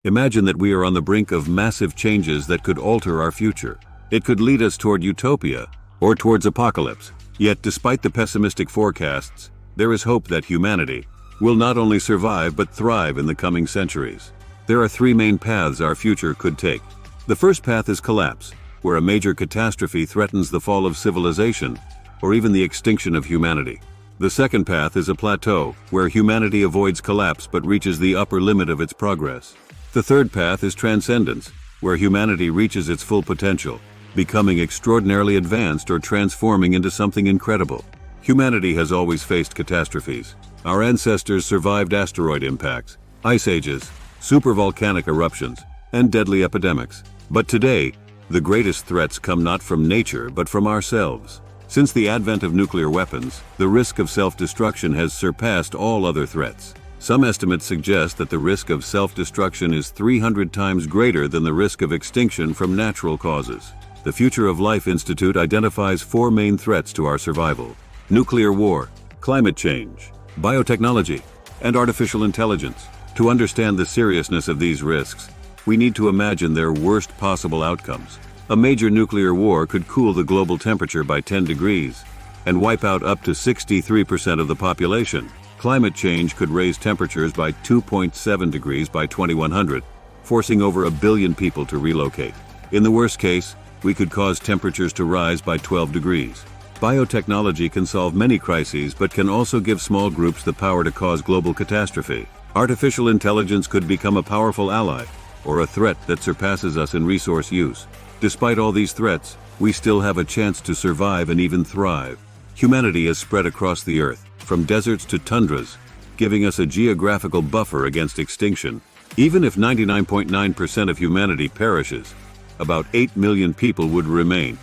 Imagine that we are on the brink of massive changes that could alter our future. It could lead us toward utopia or towards apocalypse. Yet, despite the pessimistic forecasts, there is hope that humanity will not only survive but thrive in the coming centuries. There are three main paths our future could take. The first path is collapse, where a major catastrophe threatens the fall of civilization or even the extinction of humanity. The second path is a plateau, where humanity avoids collapse but reaches the upper limit of its progress. The third path is transcendence, where humanity reaches its full potential, becoming extraordinarily advanced or transforming into something incredible. Humanity has always faced catastrophes. Our ancestors survived asteroid impacts, ice ages, supervolcanic eruptions, and deadly epidemics. But today, the greatest threats come not from nature but from ourselves. Since the advent of nuclear weapons, the risk of self-destruction has surpassed all other threats. Some estimates suggest that the risk of self-destruction is 300 times greater than the risk of extinction from natural causes. The Future of Life Institute identifies four main threats to our survival: nuclear war, climate change, biotechnology, and artificial intelligence. To understand the seriousness of these risks, we need to imagine their worst possible outcomes. A major nuclear war could cool the global temperature by 10 degrees and wipe out up to 63% of the population. Climate change could raise temperatures by 2.7 degrees by 2100, forcing over 1 billion people to relocate. In the worst case, we could cause temperatures to rise by 12 degrees. Biotechnology can solve many crises but can also give small groups the power to cause global catastrophe. Artificial intelligence could become a powerful ally or a threat that surpasses us in resource use. Despite all these threats, we still have a chance to survive and even thrive. Humanity has spread across the earth, from deserts to tundras, giving us a geographical buffer against extinction. Even if 99.9% of humanity perishes, about 8 million people would remain,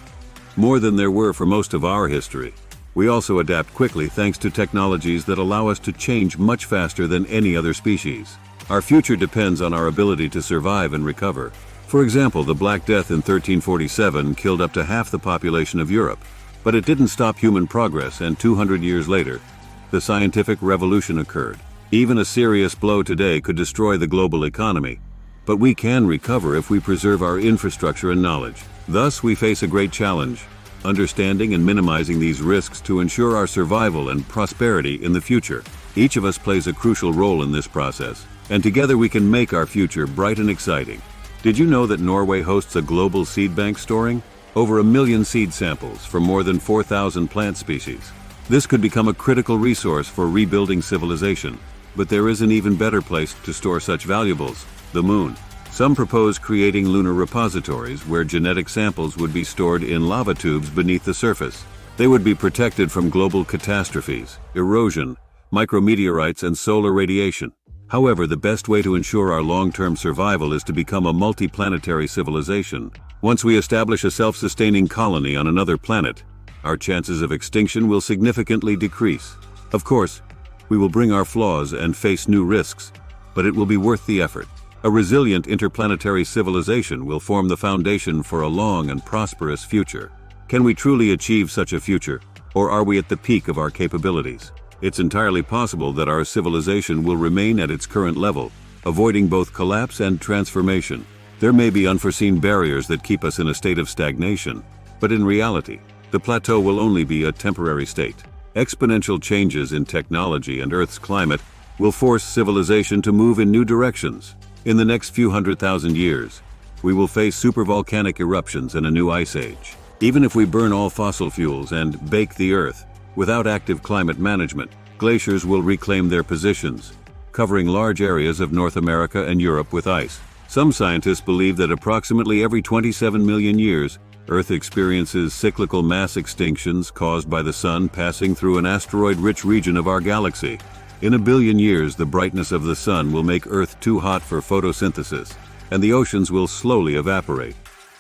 more than there were for most of our history. We also adapt quickly thanks to technologies that allow us to change much faster than any other species. Our future depends on our ability to survive and recover. For example, the Black Death in 1347 killed up to half the population of Europe, but it didn't stop human progress, and 200 years later, the scientific revolution occurred. Even a serious blow today could destroy the global economy, but we can recover if we preserve our infrastructure and knowledge. Thus, we face a great challenge: understanding and minimizing these risks to ensure our survival and prosperity in the future. Each of us plays a crucial role in this process, and together we can make our future bright and exciting. Did you know that Norway hosts a global seed bank storing over 1 million seed samples from more than 4,000 plant species? This could become a critical resource for rebuilding civilization. But there is an even better place to store such valuables: the moon. Some propose creating lunar repositories where genetic samples would be stored in lava tubes beneath the surface. They would be protected from global catastrophes, erosion, micrometeorites, and solar radiation. However, the best way to ensure our long-term survival is to become a multi-planetary civilization. Once we establish a self-sustaining colony on another planet, our chances of extinction will significantly decrease. Of course, we will bring our flaws and face new risks, but it will be worth the effort. A resilient interplanetary civilization will form the foundation for a long and prosperous future. Can we truly achieve such a future, or are we at the peak of our capabilities? It's entirely possible that our civilization will remain at its current level, avoiding both collapse and transformation. There may be unforeseen barriers that keep us in a state of stagnation, but in reality, the plateau will only be a temporary state. Exponential changes in technology and Earth's climate will force civilization to move in new directions. In the next few 100,000 years, we will face supervolcanic eruptions and a new ice age. Even if we burn all fossil fuels and bake the Earth, without active climate management, glaciers will reclaim their positions, covering large areas of North America and Europe with ice. Some scientists believe that approximately every 27 million years, Earth experiences cyclical mass extinctions caused by the Sun passing through an asteroid-rich region of our galaxy. In 1 billion years, the brightness of the Sun will make Earth too hot for photosynthesis, and the oceans will slowly evaporate,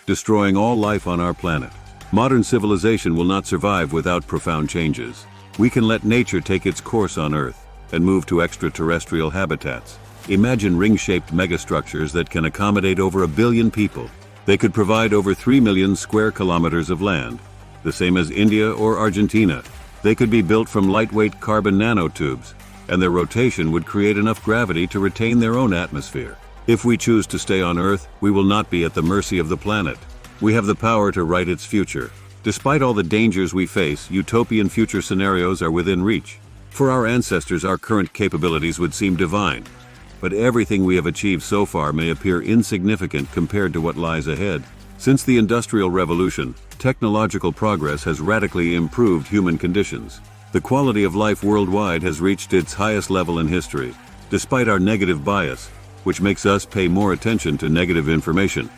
destroying all life on our planet. Modern civilization will not survive without profound changes. We can let nature take its course on Earth and move to extraterrestrial habitats. Imagine ring-shaped megastructures that can accommodate over 1 billion people. They could provide over 3 million square kilometers of land, the same as India or Argentina. They could be built from lightweight carbon nanotubes, and their rotation would create enough gravity to retain their own atmosphere. If we choose to stay on Earth, we will not be at the mercy of the planet. We have the power to write its future. Despite all the dangers we face, utopian future scenarios are within reach. For our ancestors, our current capabilities would seem divine. But everything we have achieved so far may appear insignificant compared to what lies ahead. Since the Industrial Revolution, technological progress has radically improved human conditions. The quality of life worldwide has reached its highest level in history, despite our negative bias, which makes us pay more attention to negative information.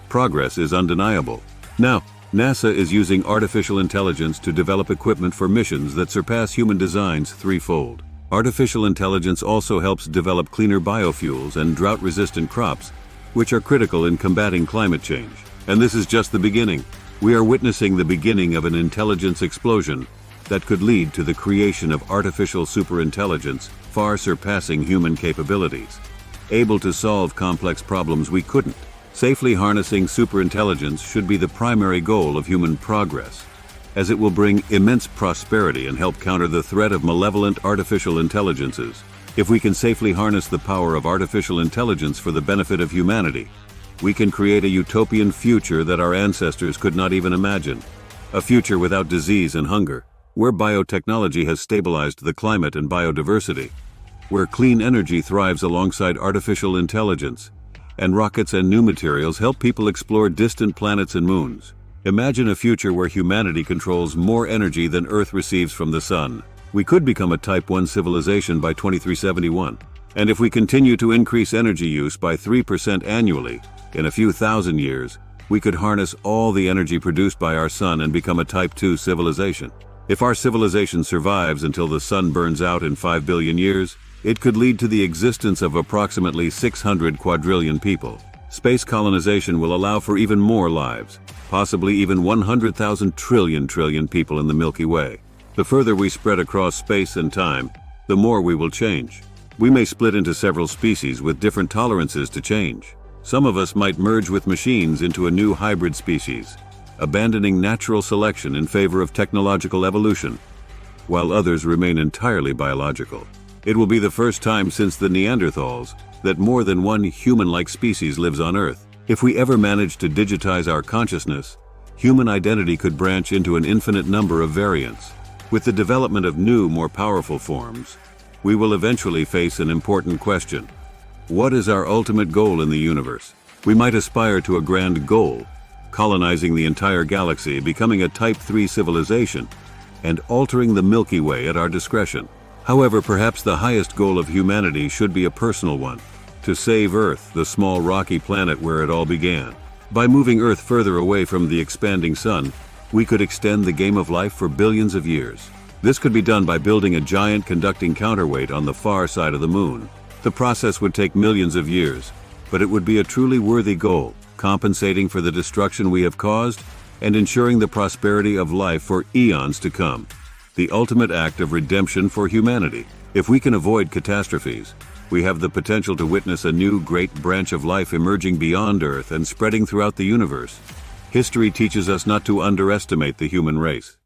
Progress is undeniable. Now, NASA is using artificial intelligence to develop equipment for missions that surpass human designs threefold. Artificial intelligence also helps develop cleaner biofuels and drought-resistant crops, which are critical in combating climate change. And this is just the beginning. We are witnessing the beginning of an intelligence explosion that could lead to the creation of artificial superintelligence far surpassing human capabilities, able to solve complex problems we couldn't. Safely harnessing superintelligence should be the primary goal of human progress, as it will bring immense prosperity and help counter the threat of malevolent artificial intelligences. If we can safely harness the power of artificial intelligence for the benefit of humanity, we can create a utopian future that our ancestors could not even imagine. A future without disease and hunger, where biotechnology has stabilized the climate and biodiversity, where clean energy thrives alongside artificial intelligence, and rockets and new materials help people explore distant planets and moons. Imagine a future where humanity controls more energy than Earth receives from the sun. We could become a Type 1 civilization by 2371. And if we continue to increase energy use by 3% annually, in a few thousand years, we could harness all the energy produced by our sun and become a Type 2 civilization. If our civilization survives until the sun burns out in 5 billion years, it could lead to the existence of approximately 600 quadrillion people. Space colonization will allow for even more lives, possibly even 100,000 trillion people in the Milky Way. The further we spread across space and time, the more we will change. We may split into several species with different tolerances to change. Some of us might merge with machines into a new hybrid species, abandoning natural selection in favor of technological evolution, while others remain entirely biological. It will be the first time since the Neanderthals that more than one human-like species lives on Earth. If we ever manage to digitize our consciousness, human identity could branch into an infinite number of variants. With the development of new, more powerful forms, we will eventually face an important question. What is our ultimate goal in the universe? We might aspire to a grand goal, colonizing the entire galaxy, becoming a Type 3 civilization, and altering the Milky Way at our discretion. However, perhaps the highest goal of humanity should be a personal one: to save Earth, the small rocky planet where it all began. By moving Earth further away from the expanding sun, we could extend the game of life for billions of years. This could be done by building a giant conducting counterweight on the far side of the moon. The process would take millions of years, but it would be a truly worthy goal, compensating for the destruction we have caused and ensuring the prosperity of life for eons to come. The ultimate act of redemption for humanity. If we can avoid catastrophes, we have the potential to witness a new great branch of life emerging beyond Earth and spreading throughout the universe. History teaches us not to underestimate the human race.